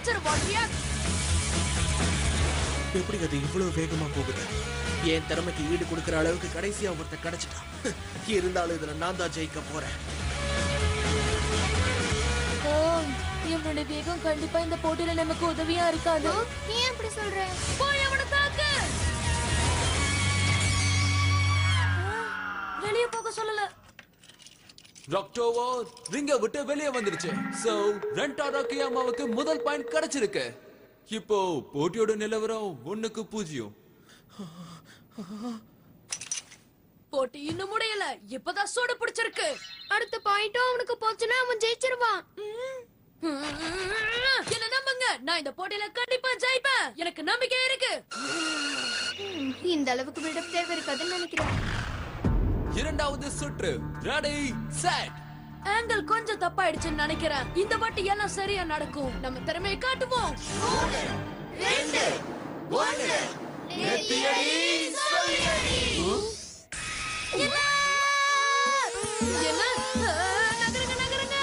ஜெயிச்சிருவான். எப்படி அது இவ்வளவு வேகமா போகுது? என் திறமைக்கு ஈடு கொடுக்கிற அளவுக்கு கடைசியா ஒருத்த கிடைச்சிட்டான். இருந்தாலும் இதுல நான் தான் ஜெயிக்க போறேன். இவனுடைய வேகம் கண்டிப்பா இந்த போட்டியில நமக்கு உதவியா இருக்காது. ஏன் அப்படி சொல்ற? போய் அவனை தாக்கு. வெளியே போக சொல்லல. ராக்டோவோ ரிங்க விட்டு வெளியே வந்துருச்சு. சோ ரென்டாரோ கியாமாவுக்கு முதல் பாயிண்ட் கிடைச்சிருக்கு. இப்போ போட்டியோட நிலவரம் 1-0. போட்டி இன்னும் முடியல. இப்பதான் சூடு பிடிச்சிருக்கு. அடுத்த பாயிண்டும் அவனுக்கு போச்சுன்னா அவன் ஜெயிச்சிருவான். என்ன நம்புங்க, நான் இந்த போட்டியில கண்டிப்பா ஜெயிப்பேன். எனக்கு நம்பிக்கை இருக்கு. இந்த அளவுக்கு பில்டப் தேவை இருக்காதுன்னு நினைக்கிறேன். இரண்டாவது சுற்று. Ready set. ஆங்கிள் கொஞ்சம் தப்பாயிடுச்சுன்னு நினைக்கிறேன். இந்த வாட்டி எல்லாம் சரியா நடக்கும். நம்ம திறமையை காட்டுவோம். 3, 2, 1. என்ன? நகருங்க நகருங்க.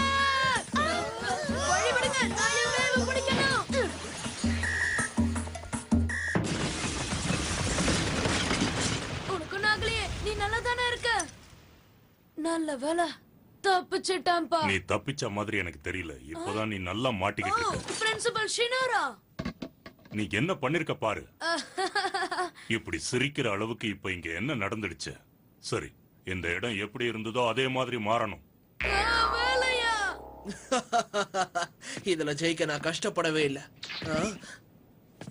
வழி விடுங்க. நான் என் வேலை பிடிக்கணும். உனக்கு நாகலையே, நீ நல்லா தானே இருக்க? நல்ல வேலை தப்பிச்சிட்டான்பா. நீ தப்பிச்ச மாதிரி எனக்கு தெரியல. இப்போதான் நீ நல்லா மாட்டிக்கிட்டு இருக்க. பிரின்சிபல் ஷினோரா, நீ என்ன பண்ணிருக்க பாரு. இப்படி சிரிக்கிற அளவுக்கு இப்ப இங்க என்ன நடந்துடுச்சு? சரி, இந்த இடம் எப்படி இருந்ததோ அதே மாதிரி மாறணும். வேலையா? இதுல ஜெயிக்க நான் கஷ்டப்படவே இல்ல.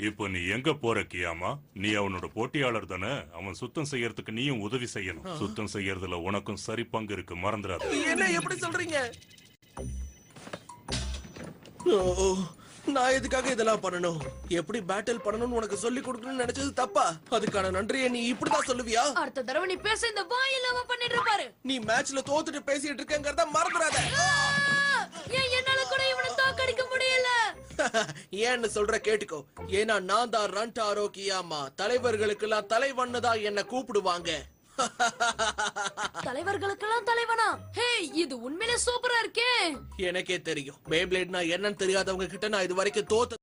இப்போ நீ எங்க போற கியாமா? நீ அவனோட போட்டியாளர் தானே. அவன் சுத்தம் செய்யறதுக்கு நீயும் உதவி செய்யணும். சுத்தம் செய்யறதுல உனக்கும் சரி பங்கு இருக்கு, மறந்துடாத. என்ன எப்படி சொல்றீங்க? நான் எதுக்காக இதெல்லாம் பண்ணணும்? எப்படி பேட்டில் பண்ணணும்னு உனக்கு சொல்லி கொடுக்கணும்னு நினைச்சது தப்பா? அதுக்கான நன்றியை நீ இப்படிதான் சொல்லுவியா? அடுத்த தடவை நீ பேச இந்த வாய் இல்லாம பண்ணிட்டு பாரு. நீ மேட்ச்ல தோத்துட்டு பேசிட்டு இருக்கங்கறத மறந்துடாத. ஏன் என்னால கூட இவனை தோக்கடிக்க முடியல? ஏன்னு சொல்ற கேட்டுக்கோ. ஏன்னா நான் தான் ரென்டாரோ கியாமா. தலைவர்களுக்கெல்லாம் தலைவன்னு தான் என்ன கூப்பிடுவாங்க. தலைவர்களுக்கெல்லாம் தலைவனா? ஹே, இது உண்மையிலே சூப்பரா இருக்கே. எனக்கே தெரியும். பேப்ளேட்னா என்னன்னு தெரியாதவங்க கிட்ட நான் இது வரைக்கும் தோத்த